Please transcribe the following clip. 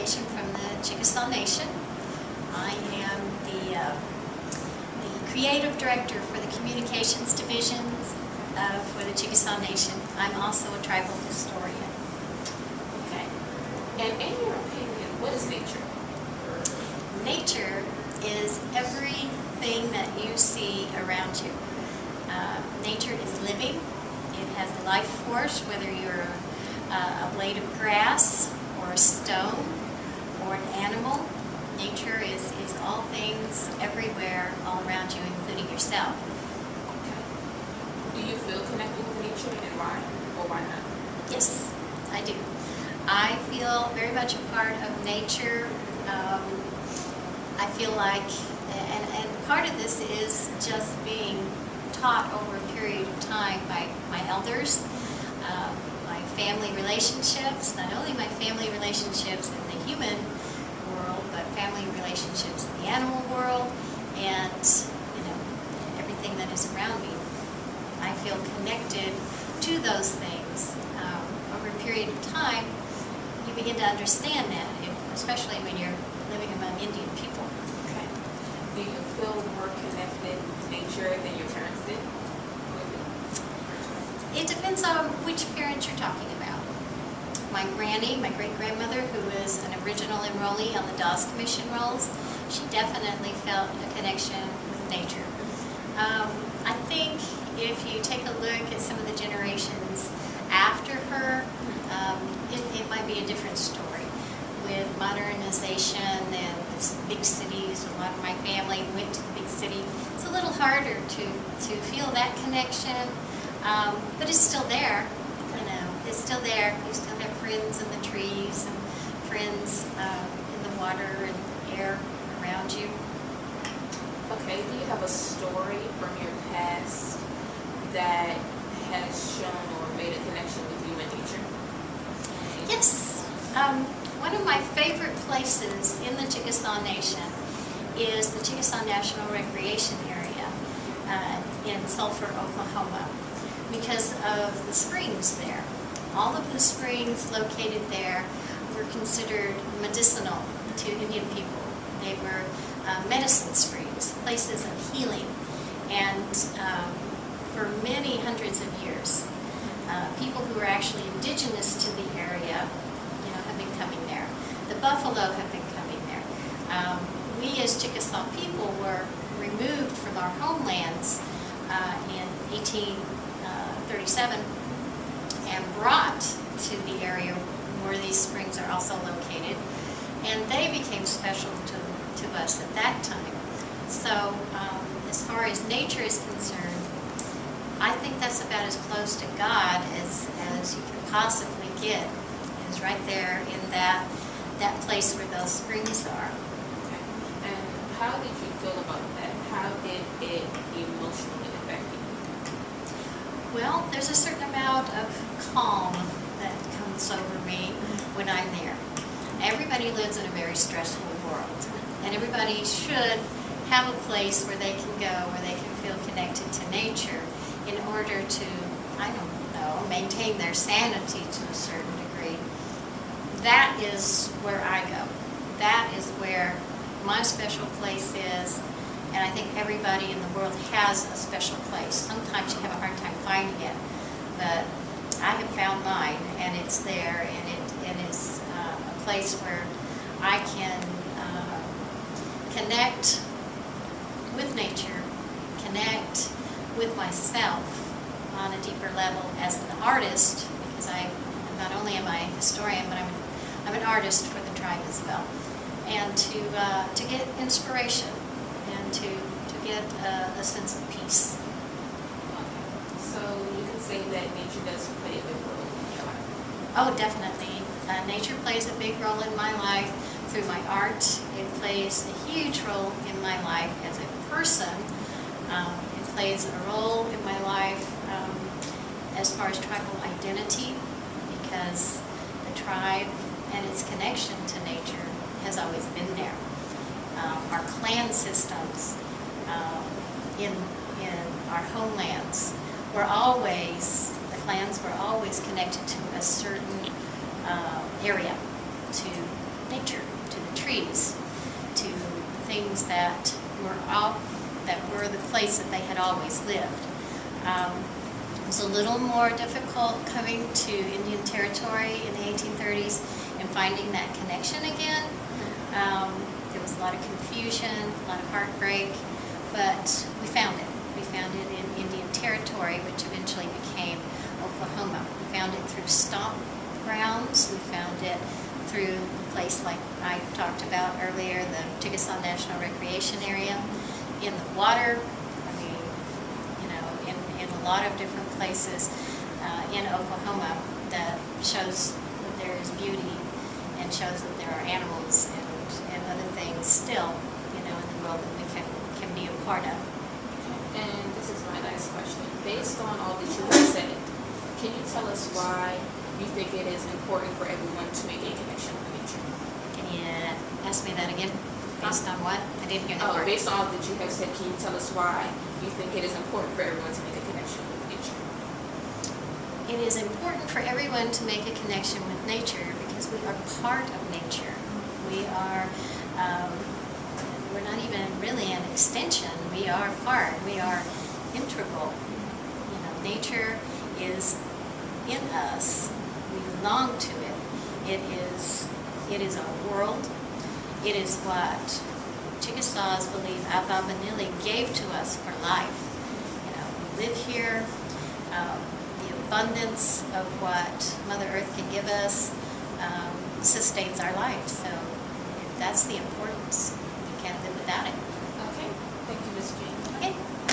delegation from the Chickasaw Nation. I am the creative director for the communications divisions for the Chickasaw Nation. I'm also a tribal historian. Okay. And in your opinion, what is nature? Nature is everything that you see around you. Nature is living. It has a life force, whether you're a blade of grass or a stone or an animal. Nature is all things everywhere, all around you, including yourself. Okay. Do you feel connected with nature, and why or why not? Yes, I do. I feel very much a part of nature. I feel like, and part of this is just being taught over a period of time by my elders, my family relationships, not only my family relationships in the human world, but family relationships in the animal world, and everything that is around me. I feel connected to those things. Over a period of time, you begin to understand that, especially when you're living among Indian people. Okay. Do you feel more connected to nature than your parents did? It depends on which parent you're talking about. My granny, my great-grandmother, who was an original enrollee on the Dawes Commission rolls, she definitely felt a connection with nature. I think if you take a look at some of the generations after her, it might be a different story. With modernization and big cities, a lot of my family went to the big city. It's a little harder to feel that connection, but it's still there. It's still there. You still have friends in the trees and friends in the water and air around you. Okay, do you have a story from your past that has shown or made a connection with you and nature? Yes. One of my favorite places in the Chickasaw Nation is the Chickasaw National Recreation Area in Sulphur, Oklahoma, because of the springs there. All of the springs located there were considered medicinal to Indian people. They were medicine springs, places of healing. And for many hundreds of years, people who were actually indigenous to the area, have been coming there. The buffalo have been coming there. We as Chickasaw people were removed from our homelands in 1837 and brought to the area where these springs are also located, and they became special to us at that time. So as far as nature is concerned, I think that's about as close to God as you can possibly get, is right there in that place where those springs are. Okay. And how did you feel about that? How did it emotionally affect you? Well, there's a certain amount of calm that comes over me when I'm there. Everybody lives in a very stressful world, and everybody should have a place where they can go, where they can feel connected to nature in order to, maintain their sanity to a certain degree. That is where I go. That is where my special place is, and I think everybody in the world has a special place. Sometimes you have a hard time finding it, but I have found mine, and it's there, and it's a place where I can connect with nature, connect with myself on a deeper level as an artist, because not only am I a historian, but I'm an artist for the tribe as well, and to get inspiration and to get a sense of peace. Okay. So you can say that nature does play a big role in your life? Oh, definitely. Nature plays a big role in my life through my art. It plays a huge role in my life as a person. It plays a role in my life as far as tribal identity, because the tribe and its connection to nature has always been there. Our clan systems in our homelands were always, the clans were always connected to a certain area, to nature, to the trees, to things that were the place that they had always lived. It was a little more difficult coming to Indian Territory in the 1830s and finding that connection again. There was a lot of confusion, a lot of heartbreak, but we found it. We found it in Indian Territory, which eventually became Oklahoma. We found it through stomp grounds. We found it through a place like I talked about earlier, the Chickasaw National Recreation Area, in the water. I mean, you know, in a lot of different places in Oklahoma that shows that there is beauty and shows that there are animals and other things still, you know, in the world that we can be a part of. And this is my last question. Based on all that you have said, can you tell us why you think it is important for everyone to make a connection with nature? Can you ask me that again? Based on what? I didn't hear that word. Based on all that you have said, can you tell us why you think it is important for everyone to make a connection with nature? It is important for everyone to make a connection with nature because we are part of nature. We are, we're not even really an extension. We are part. We are integral. You know, nature is in us. We belong to it. It is our world. It is what Chickasaws believe Avabanili gave to us for life. You know, we live here. The abundance of what Mother Earth can give us sustains our life. So that's the importance. We can't live without it.